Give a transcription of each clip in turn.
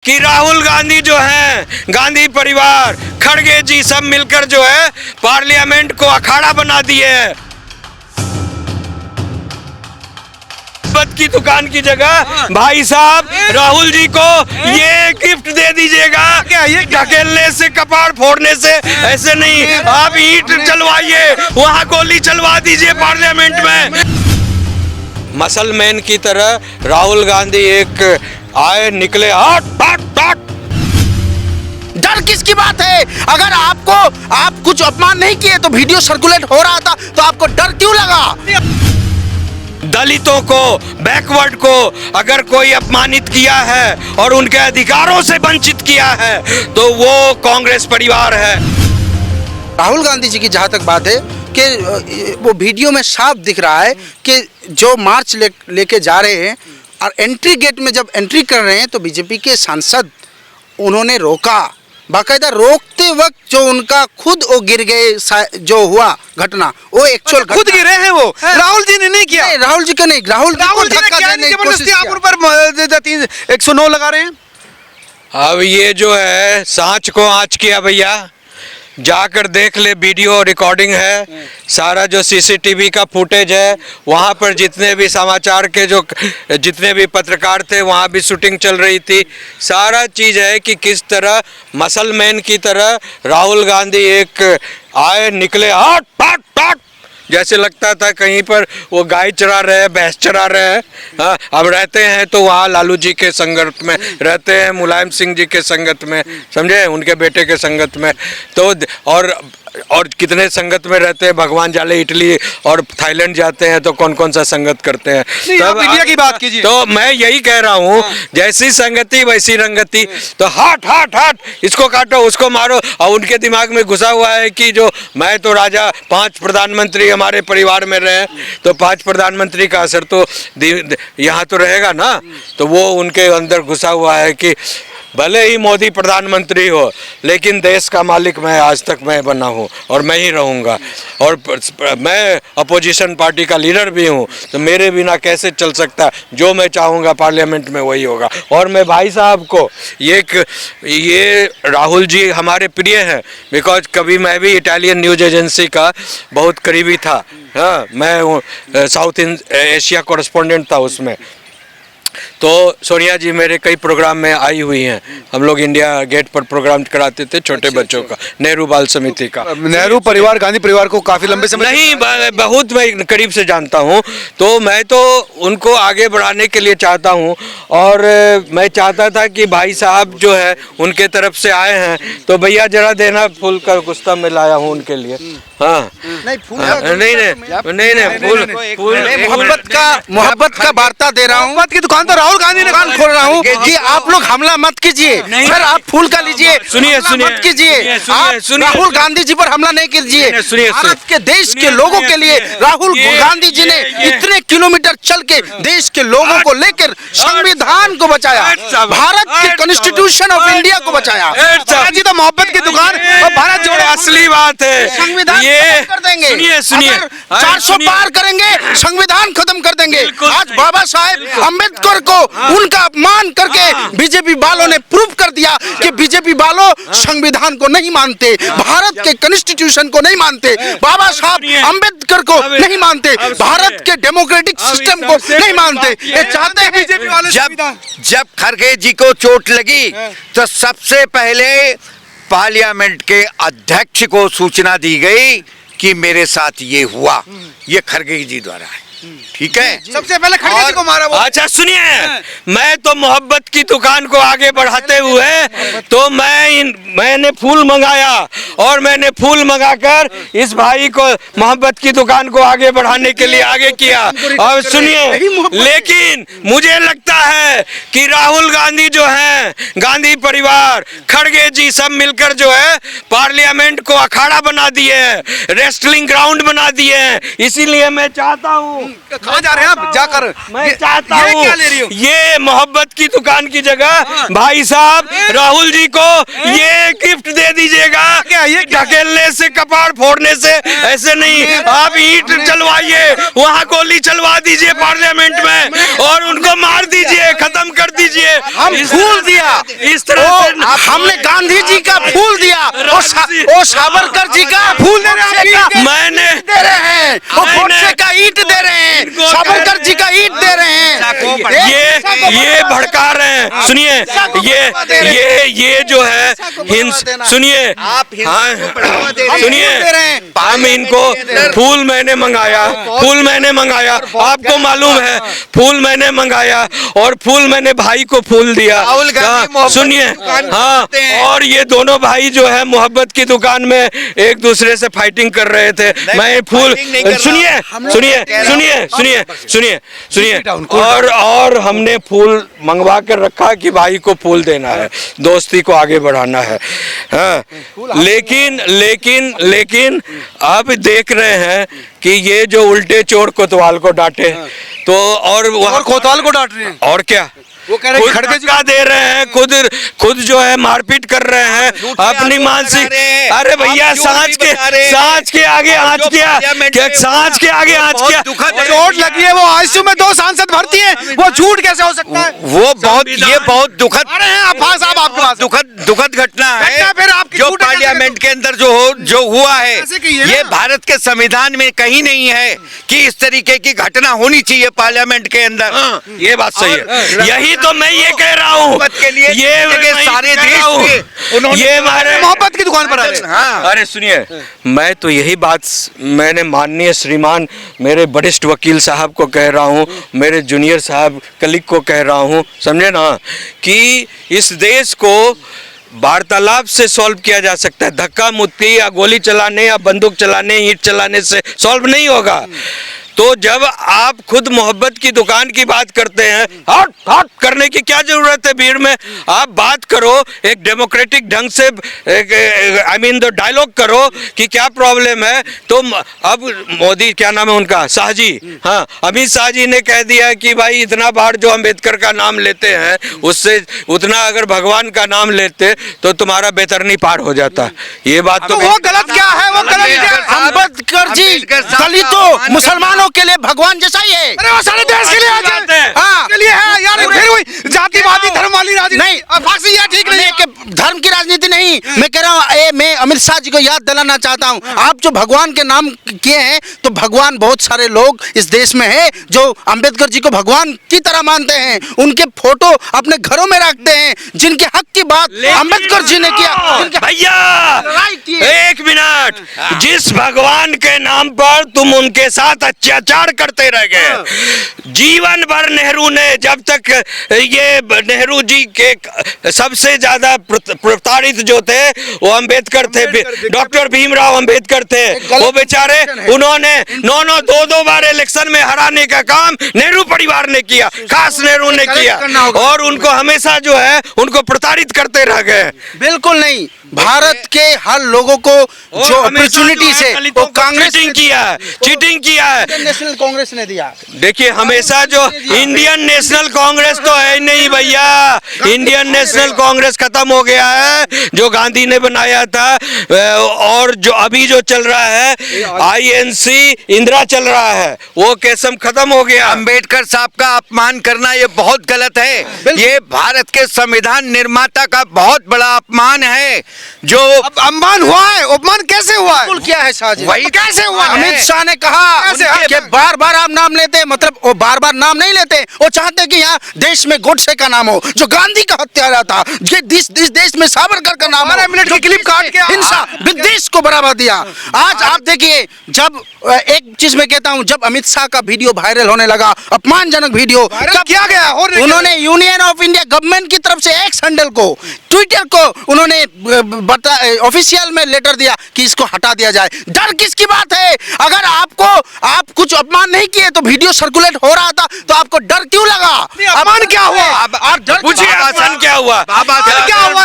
कि राहुल गांधी जो है, गांधी परिवार, खड़गे जी सब मिलकर जो है पार्लियामेंट को अखाड़ा बना दिए है। मोहब्बत की दुकान की जगह भाई साहब राहुल जी को ये गिफ्ट दे दीजिएगा। क्या ये ढकेलने से, कपाड़ फोड़ने से ऐसे नहीं, आप ईंट चलवाइए, वहाँ गोली चलवा दीजिए पार्लियामेंट में। मसलमैन की तरह राहुल गांधी एक आए निकले, हट हट हट। डर किसकी बात है? अगर आप कुछ अपमान नहीं किए तो वीडियो सर्कुलेट हो रहा था तो आपको डर क्यों लगा? दलितों को, बैकवर्ड को अगर कोई अपमानित किया है और उनके अधिकारों से वंचित किया है तो वो कांग्रेस परिवार है। राहुल गांधी जी की जहां तक बात है कि वो वीडियो में साफ दिख रहा है कि जो मार्च लेके जा रहे हैं और एंट्री गेट में जब एंट्री कर रहे हैं तो बीजेपी के सांसद उन्होंने रोका। बाकायदा रोकते वक्त जो उनका खुद वो गिर गए, जो हुआ घटना वो एक्चुअल खुद गिरे हैं वो, राहुल जी ने नहीं किया। नहीं, राहुल जी का नहीं, राहुल जी को धक्का देने की कोशिश किया। आप उन पर 109 लगा रहे हैं। अब ये जो है सांच को आँच किया भैया, जाकर देख ले, वीडियो रिकॉर्डिंग है, सारा जो सीसीटीवी का फुटेज है, वहाँ पर जितने भी समाचार के जितने भी पत्रकार थे वहाँ भी शूटिंग चल रही थी। सारा चीज़ है कि किस तरह मसलमैन की तरह राहुल गांधी एक आए निकले, हट हट हट, जैसे लगता था कहीं पर वो गाय चरा रहे हैं, भैंस चरा रहे हैं। हाँ, अब रहते हैं तो वहाँ लालू जी के संगत में रहते हैं, मुलायम सिंह जी के संगत में, समझे, उनके बेटे के संगत में, तो और कितने संगत में रहते हैं। भगवान जाले इटली और थाईलैंड जाते हैं तो कौन कौन सा संगत करते हैं। तो इंडिया की बात कीजिए। तो मैं यही कह रहा हूँ, जैसी संगति वैसी रंगति। तो हट हट हट, इसको काटो, उसको मारो। और उनके दिमाग में घुसा हुआ है कि जो मैं तो राजा, 5 प्रधानमंत्री हमारे परिवार में रहे, तो 5 प्रधानमंत्री का असर तो यहाँ तो रहेगा ना। तो वो उनके अंदर घुसा हुआ है कि भले ही मोदी प्रधानमंत्री हो लेकिन देश का मालिक मैं आज तक मैं बना हूँ और मैं ही रहूँगा, और मैं अपोजिशन पार्टी का लीडर भी हूँ, तो मेरे बिना कैसे चल सकता, जो मैं चाहूँगा पार्लियामेंट में वही होगा। और मैं भाई साहब को ये राहुल जी हमारे प्रिय हैं, बिकॉज कभी मैं भी इटालियन न्यूज़ एजेंसी का बहुत करीबी था। हाँ, मैं साउथ एशिया कॉरेस्पोंडेंट था उसमें। तो सोनिया जी मेरे कई प्रोग्राम में आई हुई हैं। हम लोग इंडिया गेट पर प्रोग्राम कराते थे छोटे बच्चों का, नेहरू बाल समिति का। नेहरू परिवार, गांधी परिवार को काफी लंबे समय नहीं, बहुत मैं करीब से जानता हूं, तो मैं तो उनको आगे बढ़ाने के लिए चाहता हूं। और मैं चाहता था कि भाई साहब जो है उनके तरफ से आए हैं तो भैया जरा देना फूल का गुस्ता में लाया हूँ उनके लिए। हाँ नहीं, फूल मोहब्बत का वार्ता दे रहा हूँ। मोहब्बत की दुकान तो राहुल गांधी ने दुकान खोल रहा हूँ कि आप लोग हमला मत कीजिए, फिर आप फूल का लीजिए, सुनिए मत कीजिए, आप राहुल गांधी जी पर हमला नहीं कीजिए। भारत के देश के लोगों के लिए राहुल गांधी जी ने इतने किलोमीटर चल के देश के लोगों को लेकर संविधान को बचाया, भारत के कॉन्स्टिट्यूशन ऑफ इंडिया को बचाया। जी तो मोहब्बत की दुकान और भारत जोड़ो असली बात है। संविधान ये कर देंगे, सुनिए 400 पार करेंगे, संविधान खत्म कर देंगे। आज बाबा साहेब अम्बेडकर को उनका अपमान करके बीजेपी वालों ने प्रूव कर दिया कि बीजेपी वालों संविधान को नहीं मानते, भारत के कॉन्स्टिट्यूशन को नहीं मानते, बाबा साहब अम्बेडकर को नहीं मानते, भारत के डेमोक्रेटिक सिस्टम को नहीं मानते। ये चाहते हैं बीजेपी वाले। जब खड़गे जी को चोट लगी तो सबसे पहले पार्लियामेंट के अध्यक्ष को सूचना दी गई कि मेरे साथ ये हुआ, ये खड़गे जी द्वारा है, ठीक है। सबसे पहले खड़गे जी को मारा वो। अच्छा सुनिए, मैं तो मोहब्बत की दुकान को आगे बढ़ाते हुए तो मैंने फूल मंगाया और मैंने फूल मंगाकर इस भाई को मोहब्बत की दुकान को आगे बढ़ाने के लिए आगे किया। और सुनिए, लेकिन मुझे लगता है कि राहुल गांधी जो है, गांधी परिवार, खड़गे जी सब मिलकर जो है पार्लियामेंट को अखाड़ा बना दिए हैं, रेस्टलिंग ग्राउंड बना दिए हैं। इसीलिए मैं चाहता हूँ, कहाँ जा रहे हैं आप जाकर? मैं चाहता ये हूँ क्या ले रही हो? ये मोहब्बत की दुकान की जगह भाई साहब राहुल जी को ये गिफ्ट दे दीजिएगा। क्या ये ढकेलने से, कपाड़ फोड़ने से ऐसे नहीं, आप ईंट चलवाइए, वहाँ गोली चलवा दीजिए पार्लियामेंट में और उनको मार दीजिए, खत्म कर दीजिए। हम फूल दिया, इस तरह से हमने गांधी जी का फूल दिया, वो सावरकर जी का फूल दे रहे हैं, मैंने दे रहे हैं, वो गोडसे का ईंट दे रहे हैं, सावरकर जी का ईंट दे रहे हैं। ये भड़का रहे हैं। सुनिए, ये जो है सुनिए, हाँ सुनिए, हम इनको फूल मैंने मंगाया, आपको मालूम है, फूल मैंने मंगाया और फूल मैंने भाई को फूल दिया। सुनिए, हाँ, और ये दोनों भाई जो है मोहब्बत की दुकान में एक दूसरे से फाइटिंग कर रहे थे। मैं फूल सुनिए और हमने फूल मंगवा कर रखा कि भाई को फूल देना है, दोस्ती को आगे बढ़ाना है। हाँ, लेकिन आप देख रहे हैं कि ये जो उल्टे चोर कोतवाल को डांटे, तो और कोतवाल को डांट रहे हैं, और क्या, वो कह रहे हैं खड़गे धक्का दे रहे हैं, खुद जो है मारपीट कर रहे हैं अपनी मानसिक। अरे भैया, सांच के आगे आँच क्या, सांच के आगे आँच क्या, चोट लगी है, वो आईसीयू में 2 सांसद भर्ती है, वो झूठ कैसे हो सकता है? ये बहुत दुखद, अरे हैं अफाज साहब आपके पास, दुखद घटना है फिर आपकी जो झूठ पार्लियामेंट के अंदर जो हुआ है। ये भारत के संविधान में कहीं नहीं है कि इस तरीके की घटना होनी चाहिए पार्लियामेंट के अंदर। ये बात सही है, यही तो मैं ये कह रहा हूँ के लिए ये सारे देश के ये हमारे मोहब्बत की दुकान पर आ रहे हैं। हाँ। अरे सुनिए, मैं तो यही बात मैंने माननीय श्रीमान मेरे वरिष्ठ वकील साहब को कह रहा हूँ, मेरे जूनियर साहब कलीग को कह रहा हूँ, समझे ना, कि इस देश को वार्तालाप से सॉल्व किया जा सकता है, धक्का मुक्की या गोली चलाने या बंदूक चलाने, ईंट चलाने से सॉल्व नहीं होगा। तो जब आप खुद मोहब्बत की दुकान की बात करते हैं, हट करने की क्या जरूरत है भीड़ में? आप बात करो एक डेमोक्रेटिक ढंग से, डायलॉग करो कि क्या प्रॉब्लम है। तो अब मोदी, क्या नाम है उनका, शाह जी, हाँ, अमित शाह जी ने कह दिया कि भाई इतना बार जो अम्बेडकर का नाम लेते हैं उससे उतना अगर भगवान का नाम लेते तो तुम्हारा बेतरनी पार हो जाता। ये बात तो वो गलत क्या है? वो गलत क्या है? अम्बेडकर जी दलितों मुसलमानों के लिए भगवान जैसा ही है। अरे वो सारे देश के लिए बात है, हाँ, के लिए है यार, फिर वही जातिवादी धर्म वाली राजनीति नहीं, फांसी यह ठीक नहीं है कि धर्म की राजनीति नहीं। मैं कह रहा हूँ, मैं अमित शाह जी को याद दिलाना चाहता हूँ, आप जो भगवान के नाम किए हैं, तो भगवान बहुत सारे लोग इस देश में हैं जो अम्बेडकर जी को भगवान की तरह मानते हैं, उनके फोटो अपने घरों में रखते हैं, जिनके हक की बात अम्बेडकर जी ने किया। भैया एक मिनट, जिस भगवान के नाम पर तुम उनके साथ अत्याचार करते रह गए, जीवन भर नेहरू ने, जब तक ये नेहरू जी के सबसे ज्यादा प्रताड़ित जो थे वो अंबेडकर थे, डॉक्टर भीमराव अंबेडकर थे। वो बेचारे, उन्होंने 9-2 बार इलेक्शन में हराने का काम नेहरू परिवार ने किया, खास नेहरू ने किया, और उनको हमेशा जो है उनको प्रताड़ित करते रह गए। बिल्कुल नहीं, भारत के हर लोगों को जो अपॉर्चुनिटी से वो कांग्रेस चीटिंग किया है, नेशनल कांग्रेस ने दिया। देखिए, हमेशा जो इंडियन नेशनल कांग्रेस तो है नहीं भैया, इंडियन नेशनल कांग्रेस खत्म हो गया है जो गांधी ने बनाया था, और जो अभी जो चल रहा है आईएनसी इंदिरा चल रहा है, वो केसम खत्म हो गया। अंबेडकर साहब का अपमान करना ये बहुत गलत है, ये भारत के संविधान निर्माता का बहुत बड़ा अपमान है। जो अपमान हुआ है, अपमान कैसे हुआ है? क्या है शाह जी, वही कैसे हुआ है? अमित शाह ने कहा कि बार बार आप नाम लेते, मतलब वो बार बार नाम नहीं लेते, वो चाहते कि यहाँ देश में गोडसे का नाम हो, जो गांधी का हत्यारा था, इस देश में सावरकर का नाम हो, मिनट की क्लिप काट के हिंसा विद्वेष को बढ़ावा दिया। आज आप देखिए, जब एक चीज मैं कहता हूँ, जब अमित शाह का वीडियो वायरल होने लगा, अपमानजनक वीडियो किया गया, उन्होंने यूनियन ऑफ इंडिया गवर्नमेंट की तरफ से एक्स हैंडल को, ट्विटर को उन्होंने ऑफिशियल में लेटर दिया कि इसको हटा दिया जाए। डर किसकी बात है? अगर आप कुछ अपमान नहीं किए तो वीडियो सर्कुलेट हो रहा था, तो आपको डर क्यों लगा? अपमान क्या हुआ? आप डर पूछिए, अपमान क्या हुआ? क्या हुआ?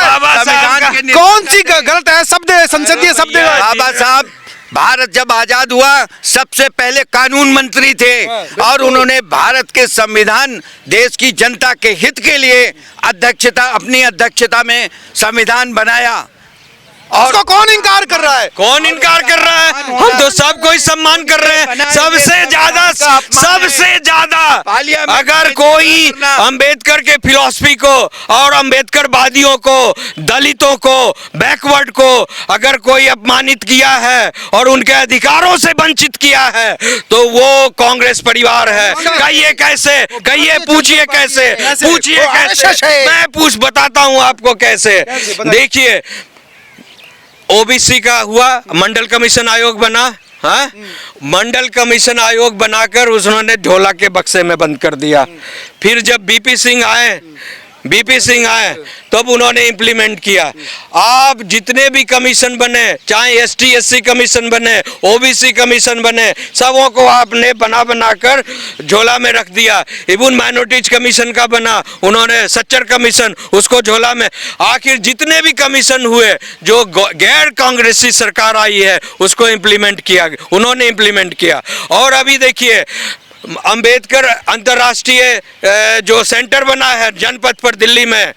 कौन सी गलत है शब्द, संसदीय शब्द? बाबा साहब, भारत जब आजाद हुआ सबसे पहले कानून मंत्री थे, और उन्होंने भारत के संविधान, देश की जनता के हित के लिए अपनी अध्यक्षता में संविधान बनाया। उसको कौन इनकार कर रहा है? कौन इनकार कर रहा है? हम तो सब कोई सम्मान कर रहे हैं। सबसे ज्यादा अगर कोई अंबेडकर के फिलॉसफी को और अंबेडकर वादियों को, दलितों को, बैकवर्ड को अगर कोई अपमानित किया है और उनके अधिकारों से वंचित किया है तो वो कांग्रेस परिवार है। कहिए कैसे, कहिए, पूछिए कैसे, पूछिए कैसे, मैं बताता हूं आपको कैसे। देखिए, ओबीसी का हुआ, मंडल कमीशन आयोग बना, हाँ, मंडल कमीशन आयोग बनाकर उन्होंने ढोला के बक्से में बंद कर दिया। फिर जब बीपी सिंह आए तब उन्होंने इंप्लीमेंट किया। आप जितने भी कमीशन बने, चाहे एसटी एससी कमीशन बने, ओबीसी कमीशन बने, सबों को आपने बनाकर झोला में रख दिया। इवन माइनॉरिटीज कमीशन का बना, उन्होंने सच्चर कमीशन, उसको झोला में। आखिर जितने भी कमीशन हुए जो गैर कांग्रेसी सरकार आई है उसको इम्प्लीमेंट किया, उन्होंने इम्प्लीमेंट किया। और अभी देखिए, अंबेडकर अंतर्राष्ट्रीय जो सेंटर बना है जनपद पर दिल्ली में,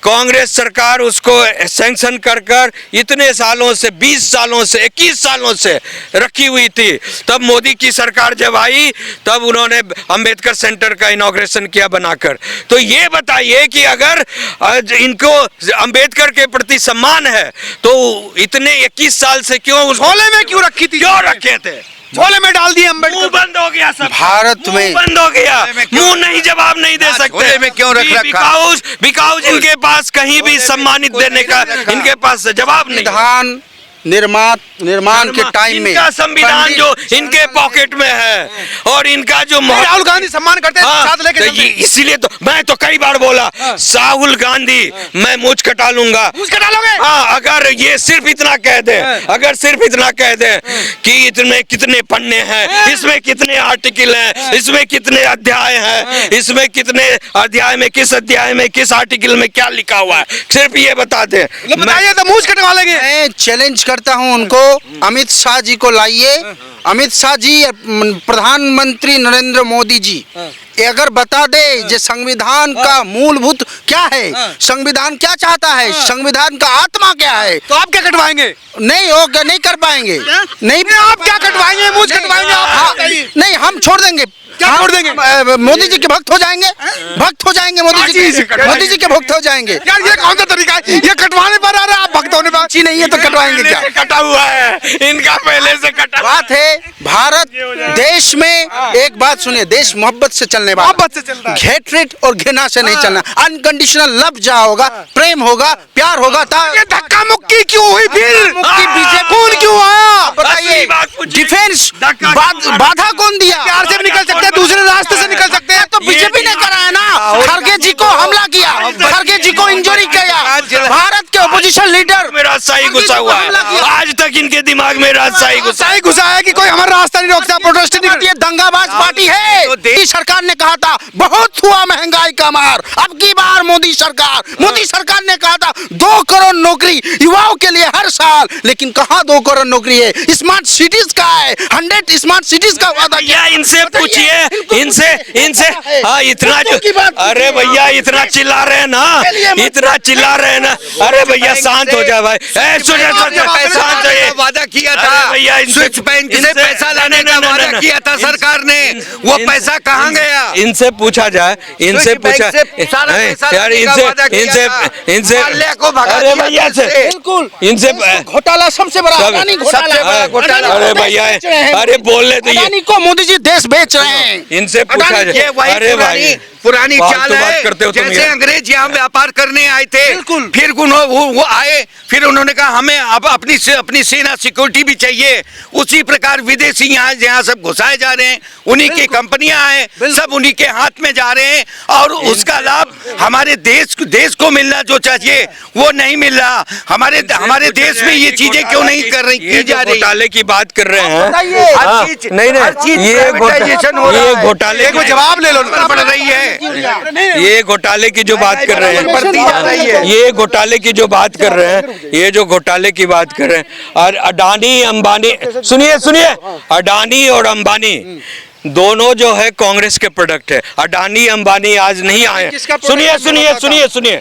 कांग्रेस सरकार उसको सैंक्शन कर इतने सालों से, 20 सालों से, 21 सालों से रखी हुई थी। तब मोदी की सरकार जब आई तब उन्होंने अंबेडकर सेंटर का इनॉग्रेशन किया बनाकर। तो ये बताइए कि अगर इनको अंबेडकर के प्रति सम्मान है तो इतने 21 साल से क्यों उस झोले में क्यों रखी थी? क्यों रखे थे? झोले में डाल दिए अंबेडकर। मुंह बंद हो गया सब। भारत में बंद हो गया, मुंह नहीं, जवाब नहीं दे सकते। झोले में क्यों रख रखा? बिकॉज इनके पास कहीं भी सम्मानित देने का इनके पास जवाब नहीं। संविधान निर्माण के टाइम में इनका संविधान जो इनके पॉकेट में है और इनका जो राहुल गांधी सम्मान करते हैं, हाँ, साथ लेके तो चलते हैं। इसीलिए तो मैं तो कई बार बोला, राहुल गांधी मैं मूंछ कटा लूंगा। मूंछ कटा लोगे? हाँ, अगर ये सिर्फ इतना कह दे, अगर सिर्फ इतना कह दे कि इसमें कितने पन्ने हैं, इसमें कितने आर्टिकल हैं, इसमें कितने अध्याय हैं, इसमें कितने अध्याय में, किस अध्याय में, किस आर्टिकल में क्या लिखा हुआ है, सिर्फ ये बता दे, बताइए तो मूंछ कटवा लेंगे। मैं चैलेंज करता हूं उनको, अमित शाह जी को लाइए। अमित शाह जी, प्रधानमंत्री नरेंद्र मोदी जी अगर बता दे जे संविधान का मूलभूत क्या है, संविधान क्या चाहता है, संविधान का आत्मा क्या है, तो आप क्या कटवाएंगे? नहीं होगा, नहीं कर पाएंगे। नहीं, आप क्या कटवाएंगे? मूंछ कटवाएंगे आप? नहीं, हम छोड़ देंगे। क्या छोड़ देंगे? मोदी जी के भक्त हो जाएंगे, भक्त हो जाएंगे मोदी जी के भक्त हो जाएंगे। यार ये कौन सा तरीका है? ये कटवाने पर आ रहा है, आप भक्त होने पर नहीं है तो कटवाएंगे क्या? कटा हुआ है इनका, पहले से कटा बात है भारत देश में, एक बात सुनिए, देश मोहब्बत से चलने वाला, मोहब्बत से चलता है। हेट्रेट और घृणा से नहीं चलना। अनकंडीशनल लव जहाँ होगा, प्रेम होगा, प्यार होगा। ये धक्का मुक्की क्यों हुई फिर? बीजेपी कौन क्यों आया? बताइए, डिफेंस बाधा कौन दिया? प्यार से भी निकल सकते हैं, दूसरे रास्ते से निकल सकते हैं। तो बीजेपी ने करा है ना, खड़गे जी को हमला किया, खड़गे जी को इंजरी किया, भारत के ओपोजिशन लीडर में राजशाही घुसा हुआ है। आज तक इनके दिमाग में राजशाही घुसा है कि कोई हमारा रास्ता नहीं रोकता, प्रोटेस्ट नहीं करती। ये दंगाबाज पार्टी है। मोदी सरकार ने कहा था बहुत हुआ महंगाई का मार, अब की बार मोदी सरकार ने कहा था 2 करोड़ नौकरी युवाओं के लिए हर साल, लेकिन कहाँ 2 करोड़ नौकरी है? स्मार्ट सिटीज का है, 100 स्मार्ट सिटीज का वादा किया। इनसे पूछिए, इनसे हाँ, इतना अरे भैया इतना चिल्ला रहे हैं ना, इतना चिल्ला रहे हैं ना, अरे भैया शांत हो जाए भाई। वादा किया था भैया, स्विच बैंक से पैसा लाने का वादा किया था सरकार ने, वो पैसा कहाँ गया? इनसे पूछा जाए, इनसे पूछा यार, इनसे अरे भैया से बिल्कुल, इनसे घोटाला सबसे बड़ा अडानी घोटाला। अरे भैया, अरे बोलने तो अडानी को मोदी जी देश बेच रहे हैं। इनसे पूछा जाए, अरे भाई पुरानी चाल है, करते हो जैसे अंग्रेज यहाँ व्यापार करने आए थे, बिल्कुल। फिर वो आए, फिर उन्होंने कहा हमें अब अपनी सेना सिक्योरिटी भी चाहिए। उसी प्रकार विदेशी यहाँ सब घुसाए जा रहे हैं, उन्हीं की कंपनियां हैं, सब उन्हीं के हाथ में जा रहे हैं, और उसका लाभ हमारे देश को मिलना जो चाहिए वो नहीं मिल रहा। हमारे देश में ये चीजें क्यों नहीं कर रही की जा रही? घोटाले की बात कर रहे हैं, नहीं, ये घोटाले को जवाब ले लो, पड़ रही है। ये घोटाले की जो बात कर रहे हैं, ये घोटाले की जो बात कर रहे हैं, ये जो घोटाले की बात कर रहे हैं, और अडानी अंबानी, सुनिए, अडानी और अंबानी दोनों जो है कांग्रेस के प्रोडक्ट है। अडानी अंबानी आज नहीं आए। सुनिए सुनिए सुनिए सुनिए,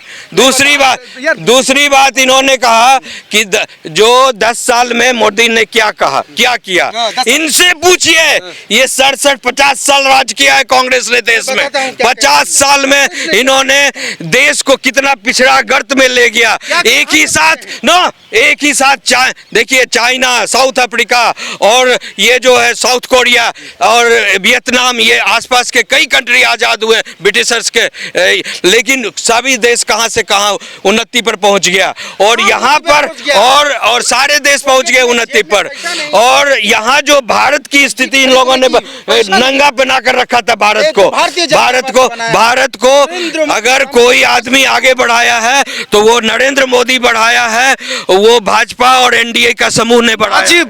दूसरी बात इन्होंने कहा कि जो 10 साल में मोदी ने क्या कहा, क्या किया, इनसे पूछिए। ये 67-50 साल राज किया है कांग्रेस ने देश में। 50 साल में इन्होंने देश को कितना पिछड़ा गर्त में ले गया। एक ही साथ देखिए, चाइना, साउथ अफ्रीका और ये जो है साउथ कोरिया और वियतनाम, ये आसपास के कई कंट्री आजाद हुए ब्रिटिशर्स के, लेकिन सभी देश कहां से कहां उन्नति पर पहुंच गया। और यहाँ पर और सारे देश पहुंच गए उन्नति पर। और यहाँ जो भारत की स्थिति इन लोगों ने नंगा बना कर रखा था भारत को अगर कोई आदमी आगे बढ़ाया है तो वो नरेंद्र मोदी बढ़ाया है, वो भाजपा और एनडीए का समूह ने बढ़ाया।